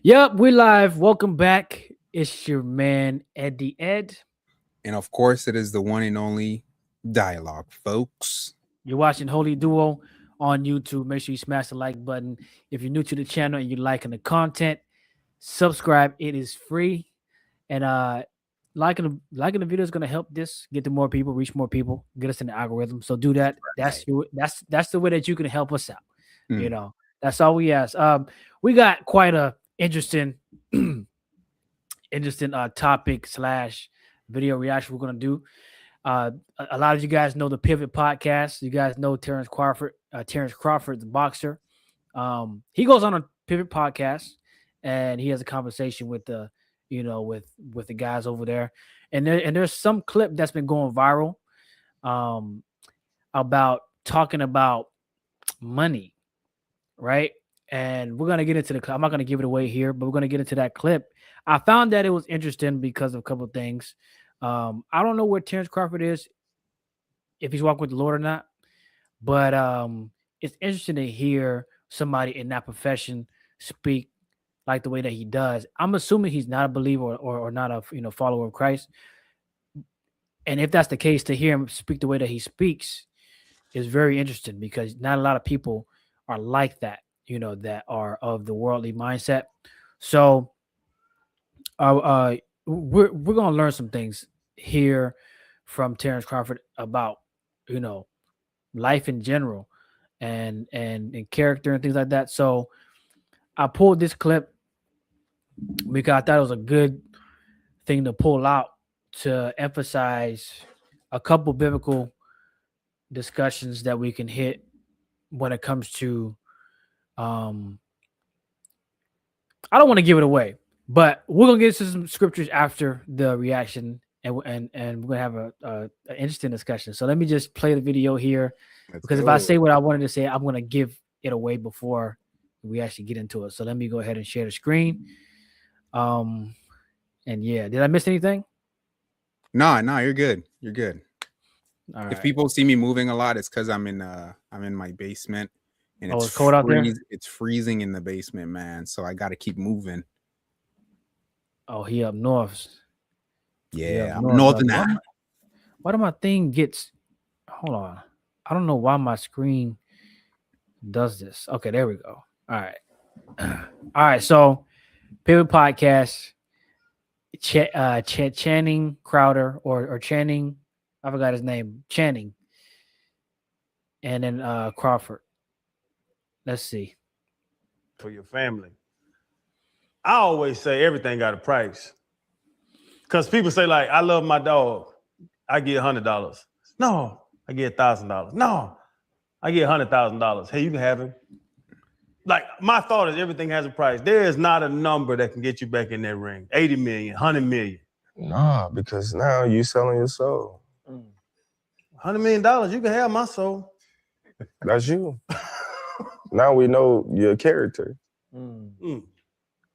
Yep, we're live. Welcome back. It's your man Eddie Ed. And of course, it is the one and only dialogue, folks. You're watching Holy Duo on YouTube. Make sure you smash the like button. If you're new to the channel and you're liking the content, subscribe. It is free. And liking the video is gonna help this get to more people, reach more people, get us in the algorithm. So do that. Right. That's the way that you can help us out. You Mm. know, that's all we ask. We got quite a interesting interesting topic slash video reaction we're gonna do. A lot of you guys know the Pivot podcast. You guys know Terrence Crawford. Terrence Crawford, the boxer. He goes on a Pivot podcast, and he has a conversation with the, with the guys over there. And there's some clip that's been going viral, um, about talking about money, right? And we're gonna get into the clip. I'm not gonna give it away here, but we're gonna get into that clip. I found that it was interesting because of a couple of things. I don't know where Terrence Crawford is, if he's walking with the Lord or not, but it's interesting to hear somebody in that profession speak like the way that he does. I'm assuming he's not a believer or not a follower of Christ. And if that's the case, to hear him speak the way that he speaks is very interesting because not a lot of people are like that, that are of the worldly mindset. So we're gonna learn some things here from Terrence Crawford about you know life in general and character and things like that. So I pulled this clip because I thought it was a good thing to pull out to emphasize a couple biblical discussions that we can hit when it comes to um I don't want to give it away, but we're gonna get to some scriptures after the reaction, and we're gonna have an interesting discussion. So let me just play the video here, Let's because if I go. say what I wanted to say, I'm gonna give it away before we actually get into it. So let me go ahead and share the screen. Um, and yeah, did I miss anything? No, you're good. You're good. All If right. people see me moving a lot, it's because I'm in my basement and Oh, it's cold out there. it's freezing in the basement, man. So I gotta keep moving. Oh, he up north. He up Yeah, I'm north. northern now. Why do my thing gets? Hold on. I don't know why my screen does this. Okay, there we go. All right. All right. So, Pivot Podcast, Channing Crowder or Channing, I forgot his name, Channing, and then Crawford. Let's see. For your family. I always say everything got a price. Because people say, like, I love my dog. I get $100. No, I get $1,000. No, I get $100,000. Hey, you can have him. Like, my thought is everything has a price. There is not a number that can get you back in that ring. 80 million, 100 million. Nah, because now you selling your soul. $100 million, you can have my soul. That's you. Now we know your character.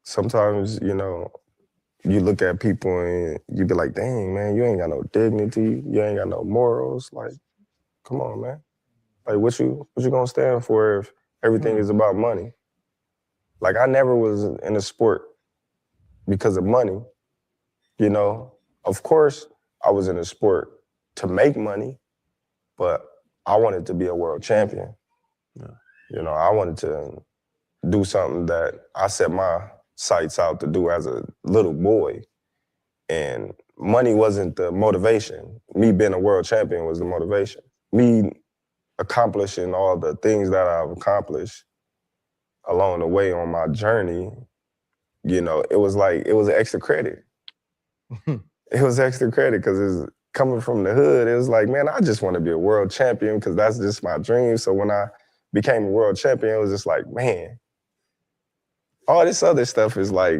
Sometimes, you look at people and you be like, dang, man, you ain't got no dignity. You ain't got no morals. Like, come on, man. Like, what you gonna stand for if everything is about money? Like, I never was in a sport because of money. Of course, I was in a sport to make money, but I wanted to be a world champion. Yeah. I wanted to do something that I set my sights out to do as a little boy. And money wasn't the motivation. Me being a world champion was the motivation. Me accomplishing all the things that I've accomplished along the way on my journey, it was extra credit. It was extra credit because it's coming from the hood. It was like, man, I just want to be a world champion because that's just my dream. So when I became a world champion, it was just like, man, all this other stuff is like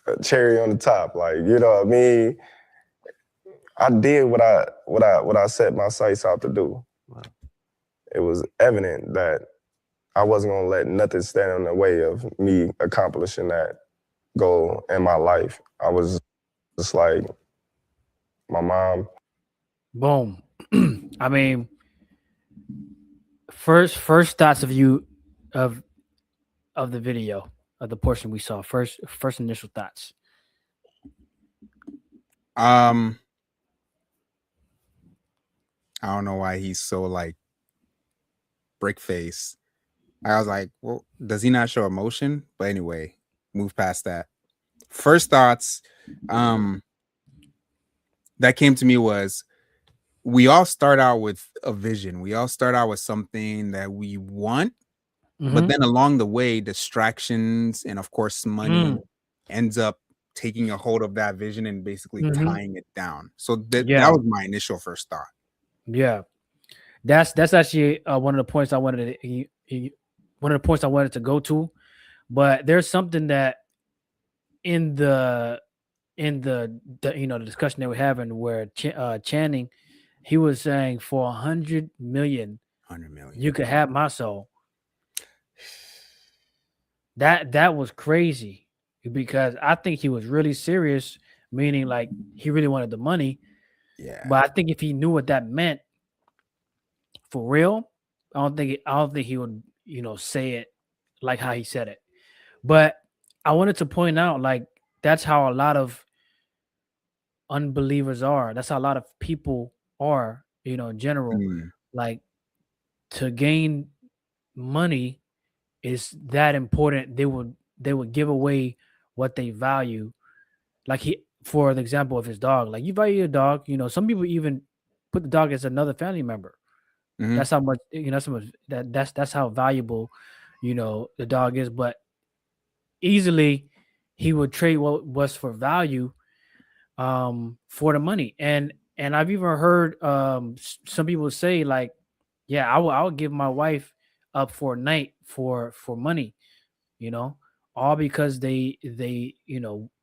a cherry on the top. Like, you know what I mean? I did what I set my sights out to do. Wow. It was evident that I wasn't gonna let nothing stand in the way of me accomplishing that goal in my life. I was just like my mom. Boom. I mean, first thoughts of you of the video. the portion we saw. First initial thoughts. I don't know why he's so like brick face. I was like, well, does he not show emotion? But anyway, move past that. First thoughts that came to me was we all start out with a vision. We all start out with something that we want, but then along the way, distractions and of course money ends up taking a hold of that vision and basically tying it down. So that was my initial first thought. Yeah, that's actually one of the points I wanted to go to. But there's something that in the the discussion that we're having where Channing, he was saying for 100 million, you could have my soul. That was crazy because I think he was really serious, meaning like he really wanted the money. Yeah. But I think if he knew what that meant for real, I don't think he would, say it like how he said it. But I wanted to point out, like, that's how a lot of unbelievers are. That's how a lot of people are, in general. Like, to gain money is that important. They would give away what they value. Like for the example of his dog, like you value your dog, some people even put the dog as another family member. That's how much, that's how valuable, the dog is. But easily he would trade what was for value for the money. And I've even heard some people say like, yeah, I would give my wife up for a night for money, all because they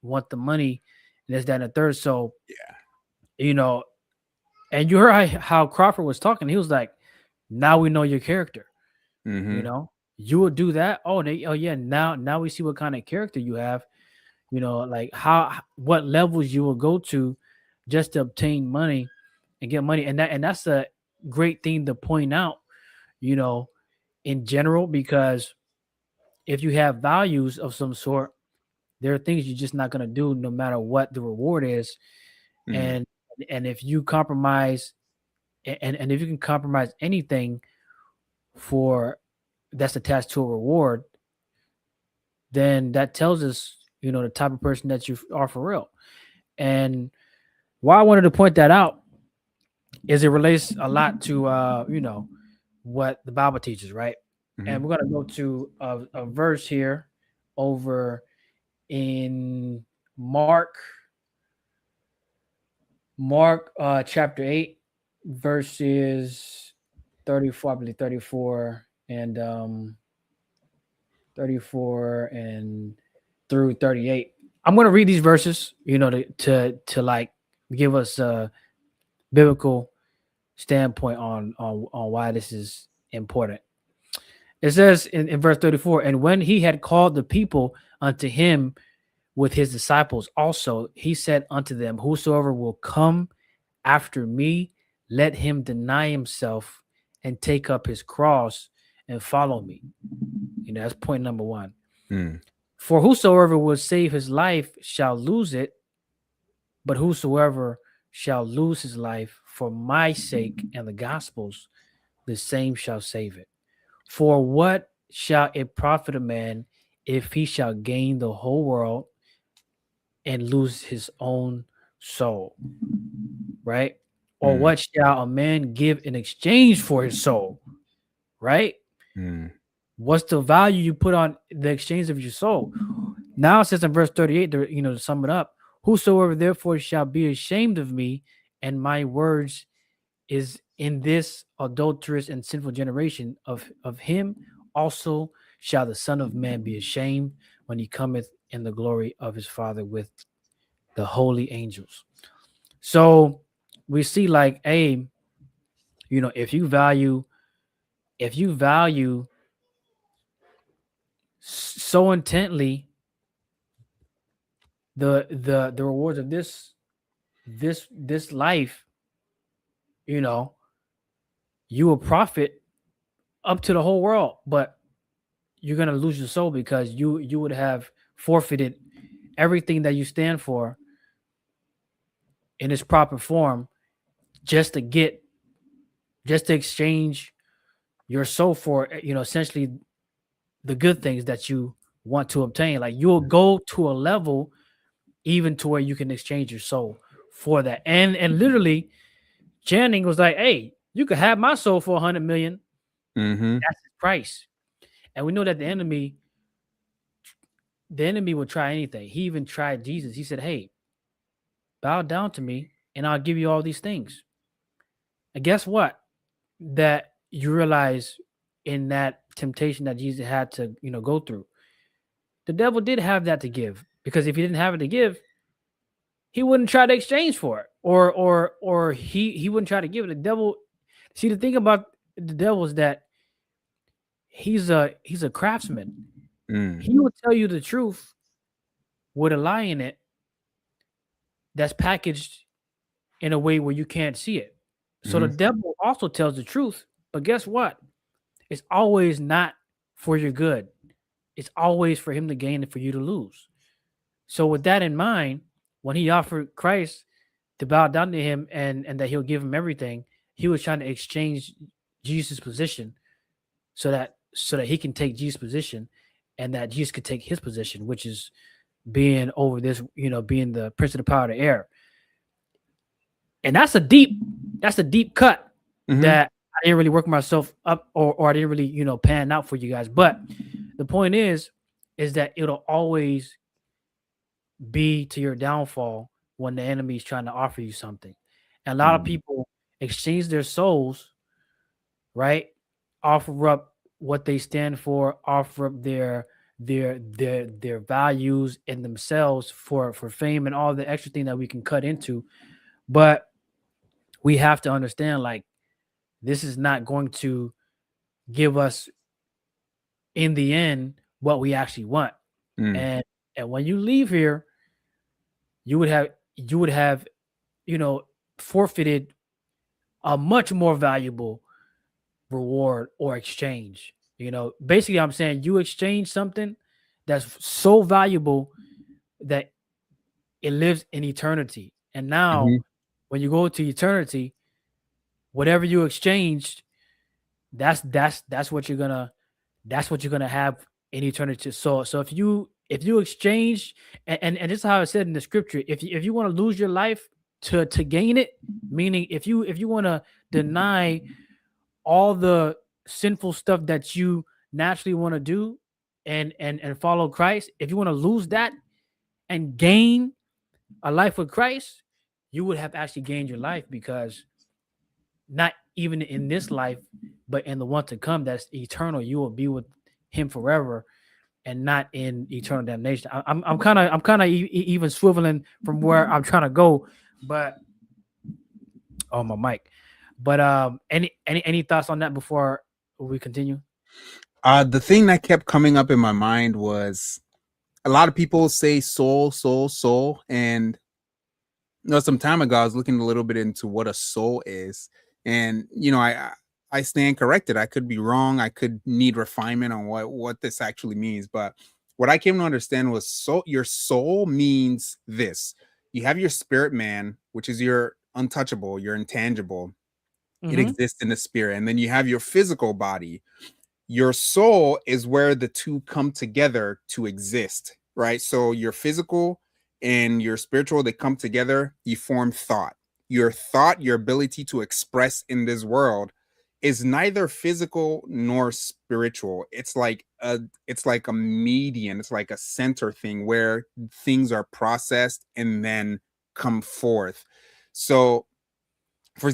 want the money and this, that, and the third. So and you heard how Crawford was talking. He was like, now we know your character. You would do that. Oh yeah, now we see what kind of character you have. Like what levels you will go to just to obtain money and get money. And that's a great thing to point out, in general, because if you have values of some sort, there are things you're just not going to do no matter what the reward is. And if you compromise and if you can compromise anything for that's attached to a reward, then that tells us, the type of person that you are for real. And why I wanted to point that out is it relates a lot to what the Bible teaches, right? And we're gonna go to a verse here over in Mark chapter 8, verses 34, I believe 34 and 34 and through 38. I'm going to read these verses, to like give us a biblical standpoint on why this is important. It says in verse 34, and when he had called the people unto him with his disciples also, he said unto them, whosoever will come after me, let him deny himself and take up his cross and follow me. That's point number one. For whosoever will save his life shall lose it, but whosoever shall lose his life for my sake and the gospel's, the same shall save it. For what shall it profit a man if he shall gain the whole world and lose his own soul? Right? Or what shall a man give in exchange for his soul? Right? What's the value you put on the exchange of your soul? Now it says in verse 38, to sum it up, whosoever therefore shall be ashamed of me and my words is in this adulterous and sinful generation, of him also shall the Son of Man be ashamed when he cometh in the glory of his Father with the holy angels. So we see like, if you value so intently the rewards of this life, you will profit up to the whole world. But you're gonna lose your soul because you would have forfeited everything that you stand for in its proper form just to exchange your soul for, essentially the good things that you want to obtain. Like you'll go to a level even to where you can exchange your soul for that. And literally Channing was like, hey, you could have my soul for 100 million. Mm-hmm. That's his price. And we know that the enemy will try anything. He even tried Jesus. He said, hey, bow down to me and I'll give you all these things. And guess what? That you realize in that temptation that Jesus had to, go through. The devil did have that to give, because if he didn't have it to give, he wouldn't try to exchange for it, or he wouldn't try to give it. The devil, see, the thing about the devil is that he's a craftsman. He will tell you the truth with a lie in it that's packaged in a way where you can't see it. So the devil also tells the truth, but guess what? It's always not for your good. It's always for him to gain and for you to lose. So with that in mind, when he offered Christ to bow down to him and that he'll give him everything, he was trying to exchange Jesus' position so that he can take Jesus' position and that Jesus could take his position, which is being over this, being the prince of the power of the air. And that's a deep cut that I didn't really work myself up or I didn't really, pan out for you guys. But the point is that it'll always be to your downfall when the enemy is trying to offer you something. And a lot of people exchange their souls, right? Offer up what they stand for, offer up their values in themselves for fame and all the extra thing that we can cut into. But we have to understand, like, this is not going to give us in the end what we actually want. And when you leave here, you would have forfeited a much more valuable reward or exchange. Basically I'm saying you exchange something that's so valuable that it lives in eternity. And now when you go to eternity, whatever you exchanged, that's what you're gonna have in eternity. So if you exchange, and this is how it said in the scripture, if you want to lose your life to gain it, meaning if you want to deny all the sinful stuff that you naturally want to do and follow Christ, if you want to lose that and gain a life with Christ, you would have actually gained your life, because not even in this life, but in the one to come that's eternal, you will be with him forever and not in eternal damnation. I'm kind of even swiveling from where I'm trying to go, but my mic. But any thoughts on that before we continue? The thing that kept coming up in my mind was a lot of people say soul, and some time ago I was looking a little bit into what a soul is, and I stand corrected. I could be wrong. I could need refinement on what this actually means. But what I came to understand was your soul means this. You have your spirit man, which is your untouchable, your intangible. It exists in the spirit. And then you have your physical body. Your soul is where the two come together to exist, right? So your physical and your spiritual, they come together, you form thought. Your thought, your ability to express in this world, is neither physical nor spiritual. It's like a median. It's like a center thing where things are processed and then come forth. So for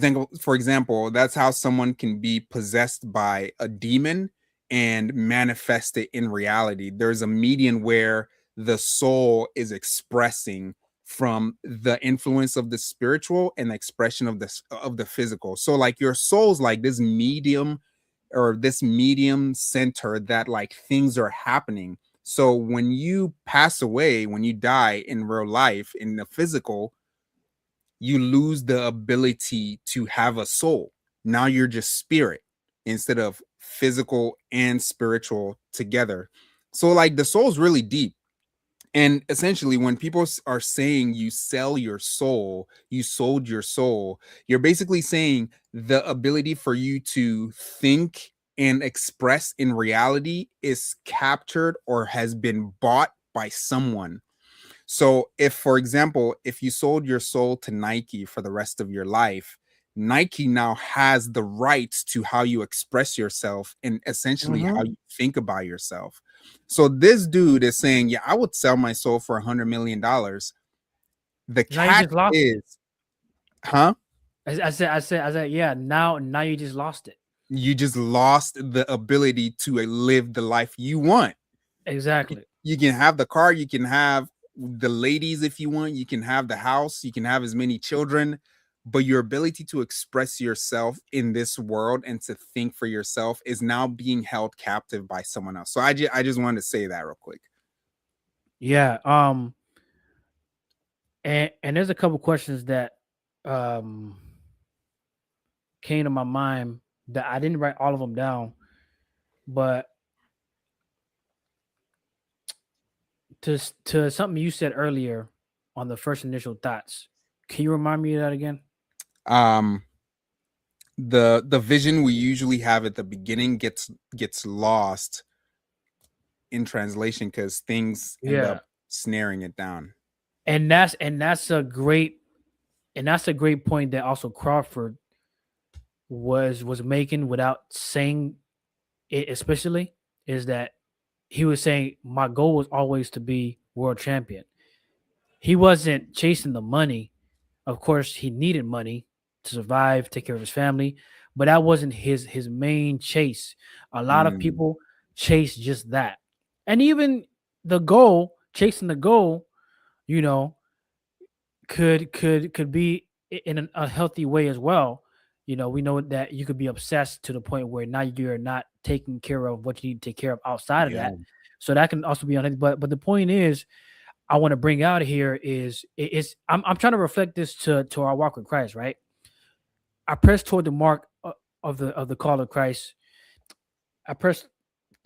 example, that's how someone can be possessed by a demon and manifest it in reality. There's a median where the soul is expressing from the influence of the spiritual and the expression of the physical. So like your soul's like this medium center that like things are happening. So when you pass away, when you die in real life, in the physical, you lose the ability to have a soul. Now you're just spirit instead of physical and spiritual together. So like the soul's really deep. And essentially, when people are saying you sell your soul, you sold your soul, you're basically saying the ability for you to think and express in reality is captured or has been bought by someone. So, if, for example, if you sold your soul to Nike for the rest of your life, Nike now has the rights to how you express yourself and essentially how you think about yourself. So this dude is saying, yeah, I would sell my soul for $100 million. The Now you catch just lost it. is, huh? I said, yeah. Now you just lost it. You just lost the ability to live the life you want. Exactly. You can have the car, you can have the ladies if you want, you can have the house, you can have as many children, but your ability to express yourself in this world and to think for yourself is now being held captive by someone else. So I just wanted to say that real quick. Yeah. And there's a couple questions that came to my mind that I didn't write all of them down, but to something you said earlier on the first initial thoughts, can you remind me of that again? The vision we usually have at the beginning gets lost in translation because things end up snaring it down. And that's a great point that also Crawford was making without saying it, especially, is that he was saying my goal was always to be world champion. He wasn't chasing the money. Of course, he needed money to survive, take care of his family, but that wasn't his main chase. A lot of people chase just that. And even the goal, chasing the goal, you know, could be in a healthy way as well. You know, we know that you could be obsessed to the point where now you're not taking care of what you need to take care of outside of that. So that can also be unhealthy. But the point is, I want to bring out here is I'm trying to reflect this to our walk with Christ, right? I press toward the mark of the call of Christ. I press,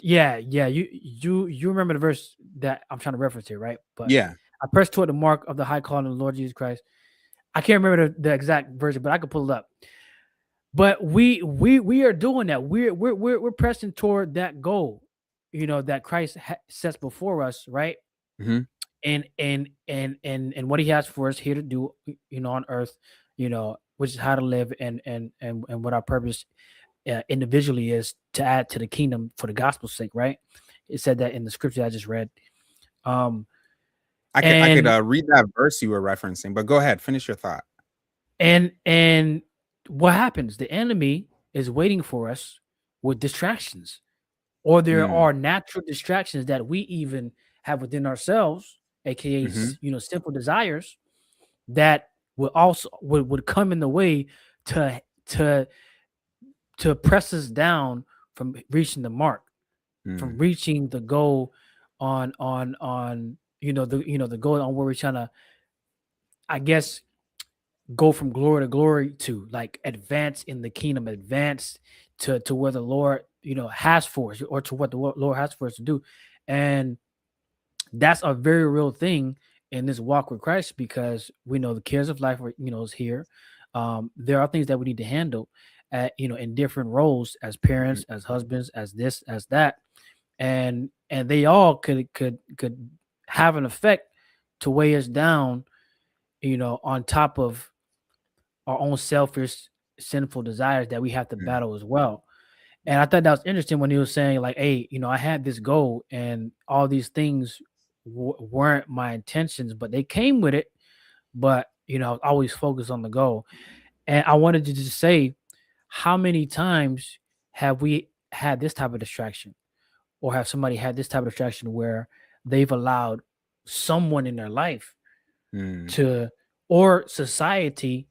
yeah. You remember the verse that I'm trying to reference here, right? But yeah, I press toward the mark of the high calling of the Lord Jesus Christ. I can't remember the exact version, but I could pull it up. But we are doing that. We're pressing toward that goal, you know, that Christ sets before us, right? Mm-hmm. And what He has for us here to do, you know, on earth, you know, which is how to live and what our purpose individually is to add to the kingdom for the gospel's sake, right? It said that in the scripture I just read. I could read that verse you were referencing, but go ahead, finish your thought. And what happens? The enemy is waiting for us with distractions, or there are natural distractions that we even have within ourselves, aka you know, simple desires that would also would come in the way to press us down from reaching the mark, from reaching the goal on the goal on where we're trying to, I guess, go from glory to glory to like advance in the kingdom, advance to where the Lord, you know, has for us, or to what the Lord has for us to do. And that's a very real thing in this walk with Christ, because we know the cares of life, you know, is here. There are things that we need to handle you know, in different roles, as parents, as husbands, as this, as that. And they all could have an effect to weigh us down, you know, on top of our own selfish, sinful desires that we have to battle as well. And I thought that was interesting when he was saying, like, hey, you know, I had this goal and all these things weren't my intentions, but they came with it. But, you know, I was always focused on the goal. And I wanted to just say, how many times have we had this type of distraction, or have somebody had this type of distraction where they've allowed someone in their life to, or society,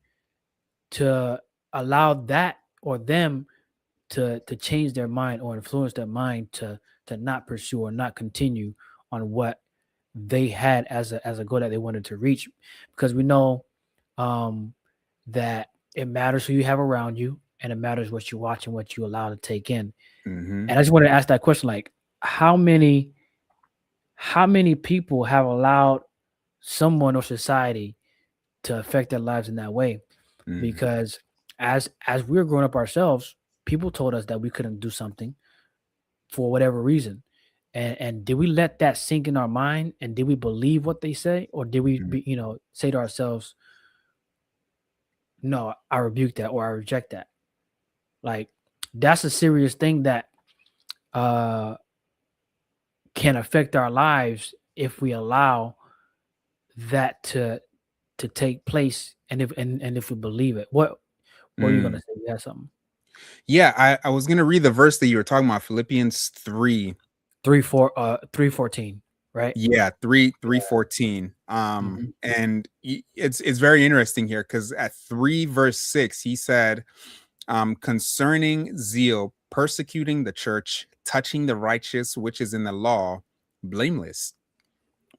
to allow that or them to change their mind or influence their mind to not pursue or not continue on what they had as a goal that they wanted to reach. Because we know that it matters who you have around you, and it matters what you watch and what you allow to take in. Mm-hmm. And I just wanted to ask that question, like, how many people have allowed someone or society to affect their lives in that way? Mm-hmm. Because as we were growing up ourselves, people told us that we couldn't do something for whatever reason. And did we let that sink in our mind? And did we believe what they say? Or did we say to ourselves, no, I rebuke that, or I reject that? Like, that's a serious thing that can affect our lives if we allow that to take place, and if we believe it. What are you gonna say? You have something? Yeah, I was gonna read the verse that you were talking about, Philippians 3:14, right? yeah, 3:14. And it's very interesting here, because at 3 verse 6 he said, concerning zeal, persecuting the church, touching the righteous which is in the law, blameless.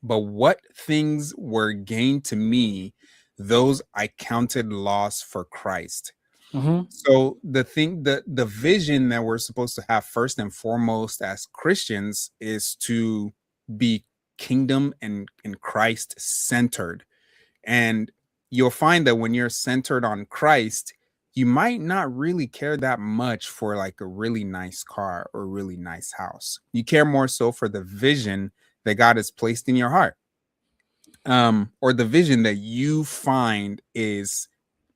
But what things were gained to me, those I counted loss for Christ. So the vision that we're supposed to have first and foremost as Christians is to be kingdom and Christ centered. And you'll find that when you're centered on Christ, you might not really care that much for like a really nice car or a really nice house. You care more so for the vision that God has placed in your heart, or the vision that you find is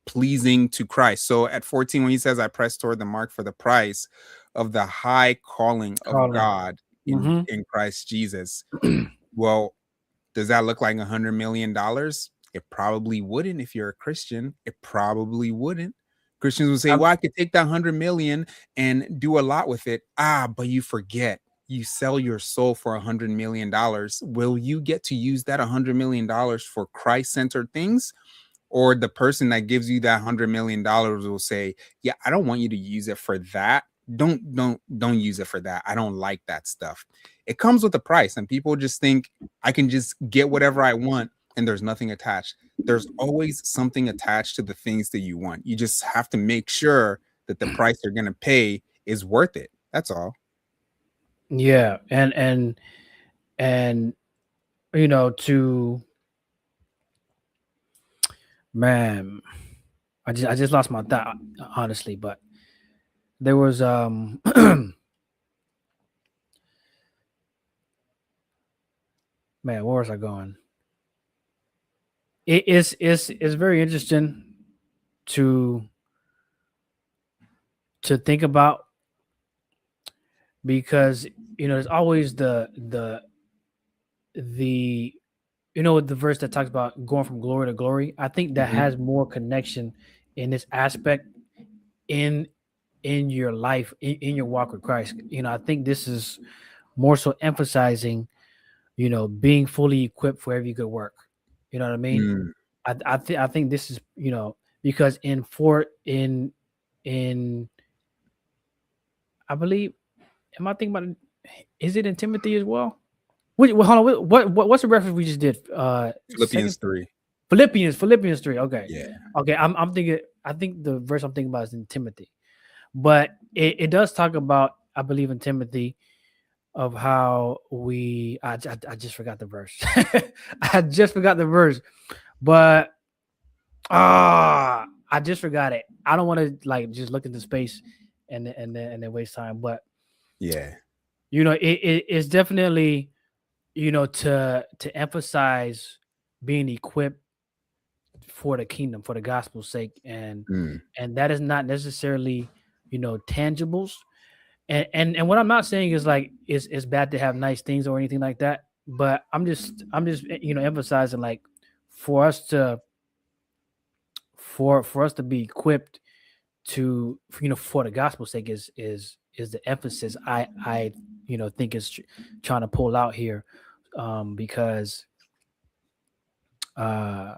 pleasing to Christ. So at 14, when he says, I press toward the mark for the prize of the high calling of God in Christ Jesus. Well, does that look like $100 million? It probably wouldn't. If you're a Christian, it probably wouldn't. Christians would say, well, I could take that 100 million and do a lot with it. But you forget, you sell your soul for $100 million. Will you get to use that $100 million for Christ-centered things? Or the person that gives you that $100 million will say, yeah, I don't want you to use it for that. Don't use it for that. I don't like that stuff. It comes with a price, and people just think I can just get whatever I want and there's nothing attached. There's always something attached to the things that you want. You just have to make sure that the price you're going to pay is worth it. That's all. Yeah. And man, I just lost my thought, honestly, but there was man, where was I going? It's very interesting to think about, because there's always the the verse that talks about going from glory to glory. I think that has more connection in this aspect in your life, in your walk with Christ. I think this is more so emphasizing, being fully equipped for every good work. You know what I mean? I think this is, because in I believe, am I thinking about it? Is it in Timothy as well? Wait, hold on. What's the reference we just did? Philippians 3. Philippians 3. Okay. Yeah. Okay. I'm thinking. I think the verse I'm thinking about is in Timothy, but it does talk about, I believe, in Timothy, of how we. I just forgot the verse. I just forgot the verse, but I just forgot it. I don't want to like just look into space and then waste time. But yeah, it's definitely, to emphasize being equipped for the kingdom, for the gospel's sake, and that is not necessarily, tangibles. And what I'm not saying is like it's bad to have nice things or anything like that, but I'm just emphasizing, like, for us to be equipped to, for the gospel's sake is the emphasis I think is trying to pull out here, because I'm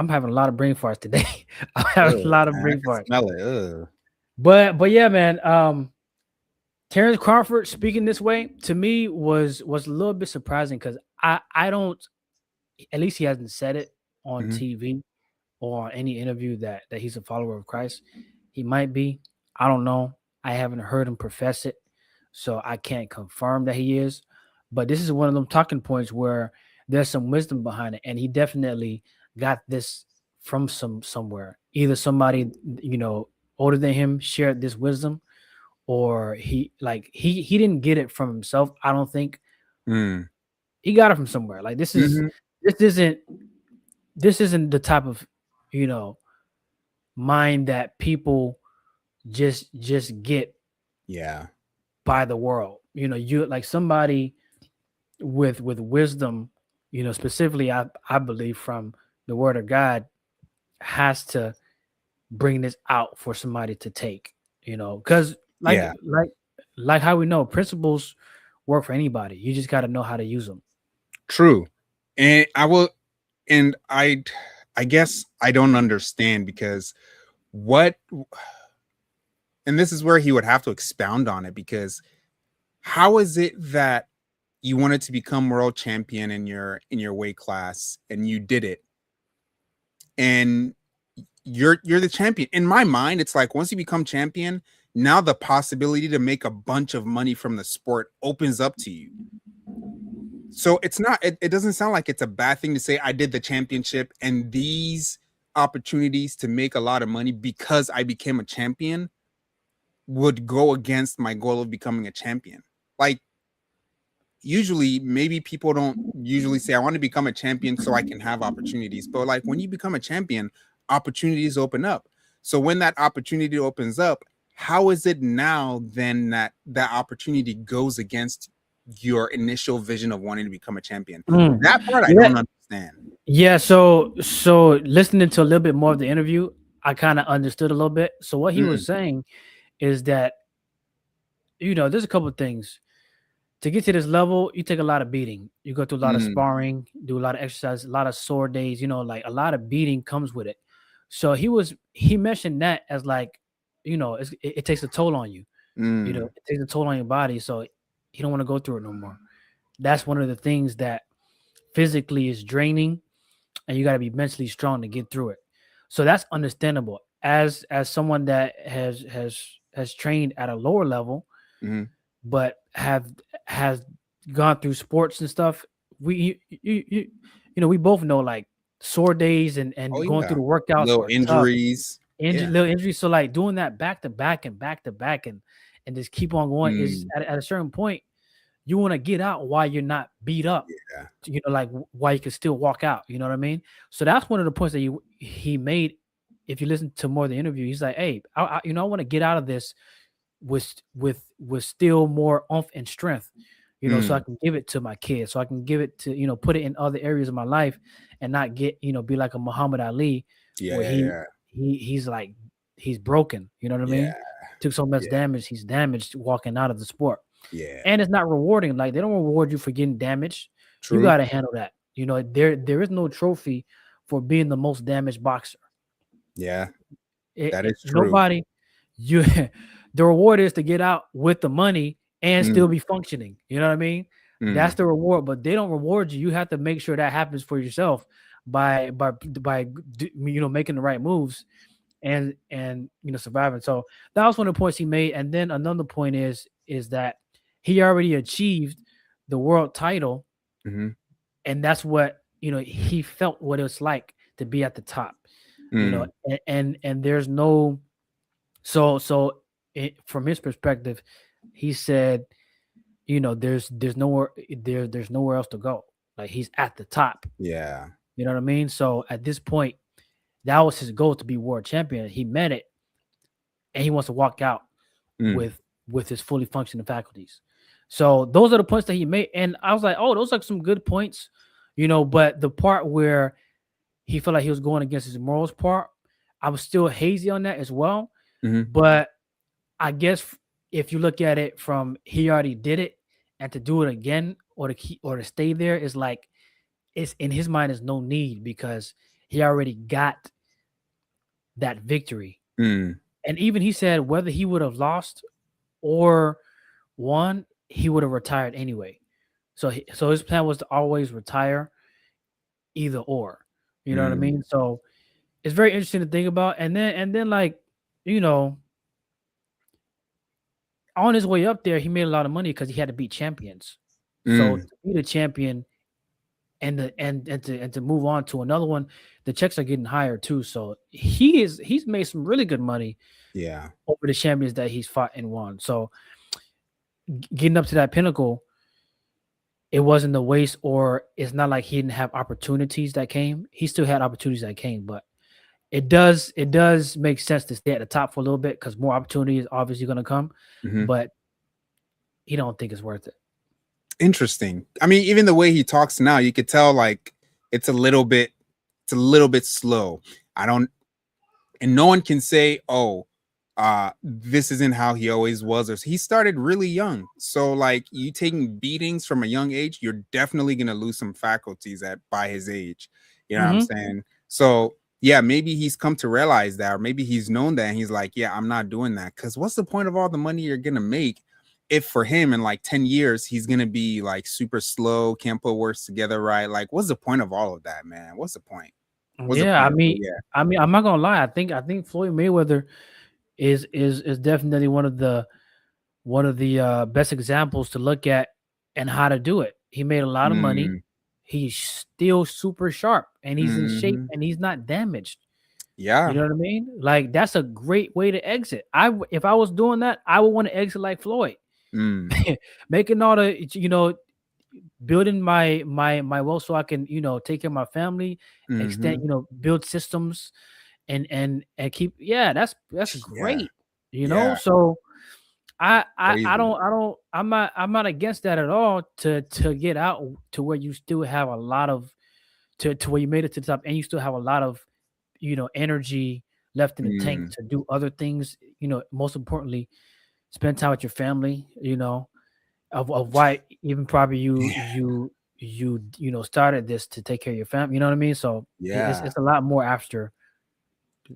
having a lot of brain farts today. I'm having a lot of brain farts. Smell it. But yeah, man. Terrace Crawford speaking this way to me was a little bit surprising, because I don't, at least he hasn't said it on TV or on any interview that he's a follower of Christ. He might be. I don't know. I haven't heard him profess it, so I can't confirm that he is. But this is one of them talking points where there's some wisdom behind it, and he definitely got this from somewhere. Either somebody older than him shared this wisdom, or he didn't get it from himself. I don't think Mm. he got it from somewhere. Like Mhm. this isn't the type of mind that people just get Yeah. by the world. You like somebody with wisdom, specifically I believe from the word of God has to bring this out for somebody to take, because Yeah. like how we know principles work for anybody. You just got to know how to use them. True. And I guess I don't understand because what and this is where he would have to expound on it, because how is it that you wanted to become world champion in your weight class and you did it, and you're the champion? In my mind, it's like once you become champion, now the possibility to make a bunch of money from the sport opens up to you. So it doesn't sound like it's a bad thing to say I did the championship and these opportunities to make a lot of money because I became a champion would go against my goal of becoming a champion. Like, usually maybe people don't usually say I want to become a champion so I can have opportunities, but like when you become a champion, opportunities open up. So when that opportunity opens up, how is it now then that opportunity goes against your initial vision of wanting to become a champion? That part I Yeah, don't understand. yeah. So listening to a little bit more of the interview, I kind of understood a little bit. So what he was saying is that there's a couple of things. To get to this level, you take a lot of beating. You go through a lot of sparring, do a lot of exercise, a lot of sore days. Like a lot of beating comes with it. So he mentioned that as like, it takes a toll on you. It takes a toll on your body. So you don't want to go through it no more. That's one of the things that physically is draining, and you got to be mentally strong to get through it. So that's understandable. As someone that has trained at a lower level, but has gone through sports and stuff, we both know like sore days and Oh going through yeah. the workouts Little are tough. injuries. Yeah. Little injuries. So like doing that back to back and back to back and just keep on going is at a certain point you want to get out while you're not beat up. Yeah. Like while you can still walk out. You know what I mean? So that's one of the points that he made. If you listen to more of the interview, he's like, "Hey, I want to get out of this with still more oomph and strength, so I can give it to my kids, so I can give it to put it in other areas of my life, and not get be like a Muhammad Ali, where he's like he's broken. You know what I mean? Took so much damage, he's damaged walking out of the sport." Yeah. And it's not rewarding. Like they don't reward you for getting damaged. True. You got to handle that. There is no trophy for being the most damaged boxer. Yeah. That is true. Nobody. You the reward is to get out with the money and still be functioning. You know what I mean? That's the reward, but they don't reward you. You have to make sure that happens for yourself by making the right moves and surviving. So that was one of the points he made. And then another point is that he already achieved the world title, and that's what he felt what it's like to be at the top. And there's no from his perspective, he said, there's nowhere there's nowhere else to go. Like he's at the top. Yeah. You know what I mean? So at this point, that was his goal, to be world champion. He met it, and he wants to walk out with his fully functioning faculties. So those are the points that he made, and I was like, oh, those are some good points, But the part where he felt like he was going against his morals part, I was still hazy on that as well. But I guess if you look at it from he already did it, and to do it again or to stay there is like, it's in his mind is no need, because he already got that victory. And even he said whether he would have lost or won, he would have retired anyway. So his plan was to always retire, either or. You know what I mean? So it's very interesting to think about. And then like, you know, on his way up there, he made a lot of money because he had to beat champions. So Mm, to beat a champion and to move on to another one, the checks are getting higher too. So he's made some really good money yeah. over the champions that he's fought and won. So getting up to that pinnacle, it wasn't the waste, or it's not like he didn't have opportunities that came. He still had opportunities that came, but it does make sense to stay at the top for a little bit because more opportunity is obviously going to come, Mhm. but he don't think it's worth it. Interesting. I mean, even the way he talks now, you could tell like it's a little bit slow. I don't and no one can say, "Oh, this isn't how he always was." Or he started really young. So like you taking beatings from a young age, you're definitely going to lose some faculties at by his age. You know what I'm Mhm. saying? So yeah, maybe he's come to realize that, or maybe he's known that, and he's like, "Yeah, I'm not doing that." Because what's the point of all the money you're gonna make if for him in like 10 years he's gonna be like super slow, can't put words together right? Like, what's the point of all of that, man? What's the point? What's the Yeah, I point? So, mean, yeah. I'm not gonna lie. I think Floyd Mayweather is definitely one of the best examples to look at and how to do it. He made a lot of money. Mm, He's still super sharp and he's in shape mhm. and he's not damaged. You Yeah. know what I mean? Like that's a great way to exit. If I was doing that, I would want to exit like Floyd, Mm, making all the building my wealth so I can take care of my family, extend mhm. build systems and keep that's Yeah. great. Yeah. So I Crazy. don't I'm not against that at all to get out to where you still have a lot of to where you made it to the top and you still have a lot of energy left in the tank Mm. to do other things, most importantly spend time with your family, of why even probably you Yeah. you you you know started this to take care of your family, you know what I mean? So Yeah. it's a lot more after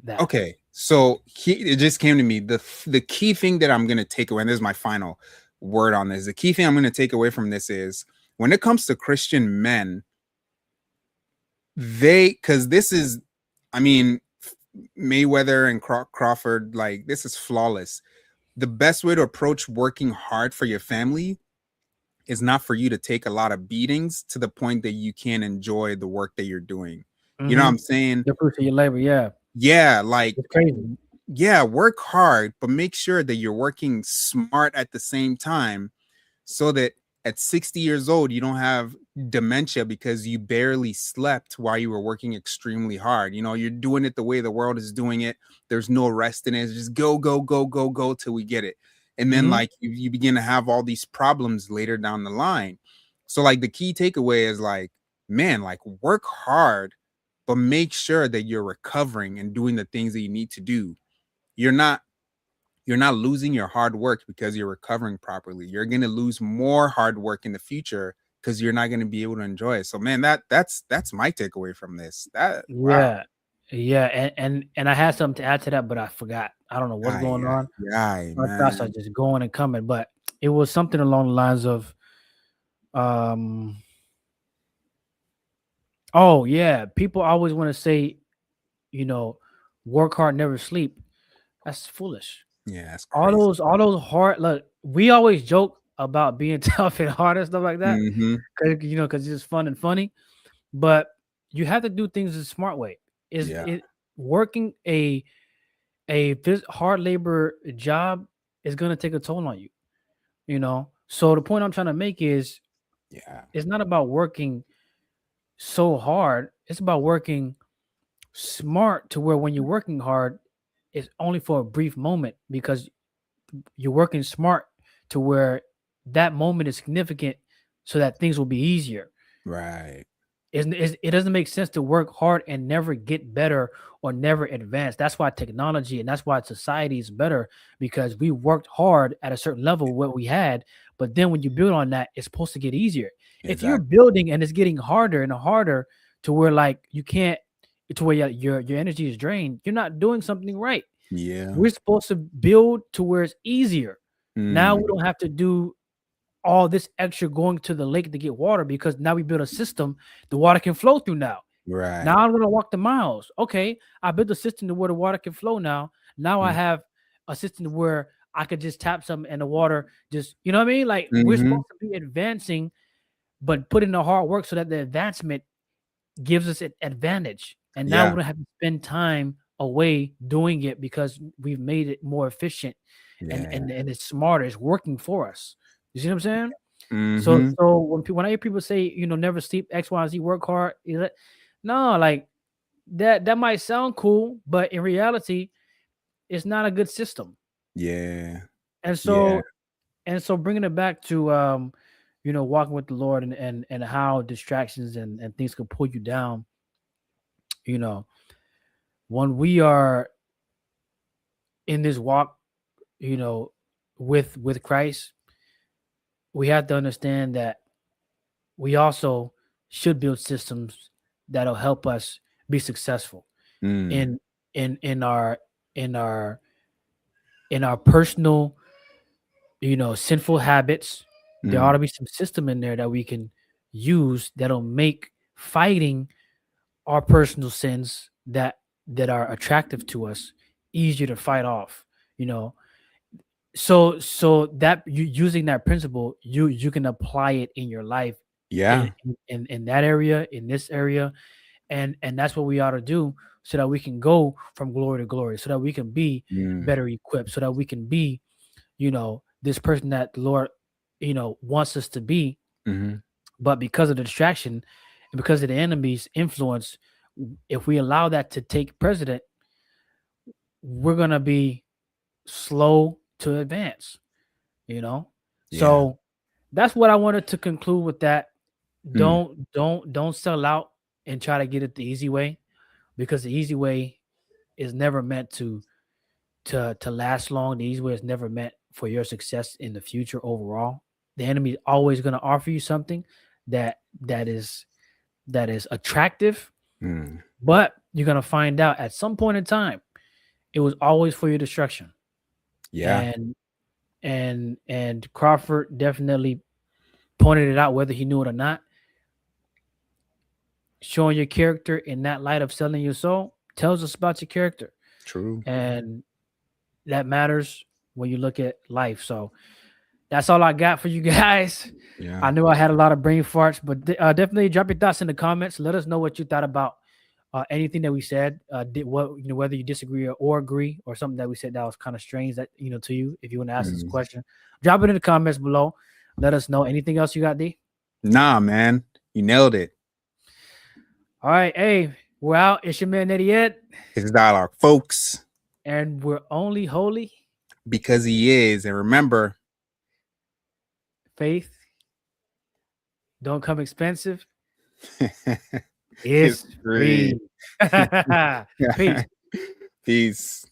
that. Okay, so it just came to me. The key thing that I'm gonna take away, and this is my final word on this. The key thing I'm gonna take away from this is when it comes to Christian men, because this is, I mean, Mayweather and Crawford, like this is flawless. The best way to approach working hard for your family is not for you to take a lot of beatings to the point that you can't enjoy the work that you're doing. You know what Mm-hmm. I'm saying? You appreciate your labor, yeah. Yeah, like It's crazy. yeah, work hard, but make sure that you're working smart at the same time so that at 60 years old, you don't have dementia because you barely slept while you were working extremely hard. You're doing it the way the world is doing it. There's no rest in it. It's just go, go, go, go, go till we get it. And then, Mm-hmm. like, you begin to have all these problems later down the line. So, like, the key takeaway is like, man, like, work hard, but make sure that you're recovering and doing the things that you need to do. You're not losing your hard work because you're recovering properly. You're going to lose more hard work in the future because you're not going to be able to enjoy it. So man, that's my takeaway from this. That wow. Yeah. Yeah, and I had something to add to that, but I forgot. I don't know what's Ay, going ay, on. ay, My thoughts are man. just going and coming, but it was something along the lines of um oh yeah, people always want to say, you know, work hard, never sleep. That's foolish. Yeah, that's All crazy. those all those hard look, we always joke about being tough and hard and stuff like that. Mm-hmm. Because it's just fun and funny. But you have to do things the smart way. Is Yeah, it working a hard labor job is gonna take a toll on you. So the point I'm trying to make is yeah, it's not about working so hard, it's about working smart to where when you're working hard, it's only for a brief moment because you're working smart to where that moment is significant so that things will be easier. right. It doesn't make sense to work hard and never get better or never advance. That's why technology and that's why society is better because we worked hard at a certain level what we had, but then when you build on that, it's supposed to get easier. If you're Exactly. building and it's getting harder and harder to where like you can't to where your energy is drained, you're not doing something right. Yeah. We're supposed to build to where it's easier. Now we Mm, don't have to do all this extra going to the lake to get water because now we build a system the water can flow through now. Now right. I'm gonna walk the miles. Okay, I built a system to where the water can flow now. Now I have a system where I could just tap something and the water just, you know what I mean? Like we're supposed to be advancing, but put in the hard work so that the advancement gives us an advantage. And now we don't have to spend time away doing it because we've made it more efficient and it's smarter. It's working for us. You see what I'm saying? So when I hear people say, you know, never sleep, X, Y, and Z, work hard, no, like that might sound cool, but in reality, it's not a good system. Yeah. And so bringing it back to you know, walking with the Lord and how distractions and things can pull you down. You know, when we are in this walk, you know, with Christ, we have to understand that we also should build systems that'll help us be successful in our in our in our personal, you know, sinful habits. There ought to be some system in there that we can use that'll make fighting our personal sins that are attractive to us easier to fight off, you know. So that you using that principle, you can apply it in your life in that area, in this area, and that's what we ought to do so that we can go from glory to glory, so that we can be better equipped, so that we can be, you know, this person that the Lord, you know, wants us to be. But because of the distraction and because of the enemy's influence, if we allow that to take precedent, we're gonna be slow to advance, you know. So that's what I wanted to conclude with that. Don't sell out and try to get it the easy way, because the easy way is never meant to last long. The easy way is never meant for your success in the future overall. The enemy is always going to offer you something that is attractive, but you're going to find out at some point in time it was always for your destruction. And Crawford definitely pointed it out, whether he knew it or not. Showing your character in that light of selling your soul tells us about your character. True. And that matters when you look at life. So that's all I got for you guys. I knew I had a lot of brain farts, but definitely drop your thoughts in the comments. Let us know what you thought about anything that we said. Whether you disagree or agree, or something that we said that was kind of strange that, you know, to you. If you want to ask us a question, drop it in the comments below. Let us know. Anything else you got, D? Nah, man, you nailed it. All right, hey, we're out. It's your man Eddie Ed. It's Dialogue, folks. And we're only holy because he is. And remember, faith don't come expensive. It's free. Peace. Peace.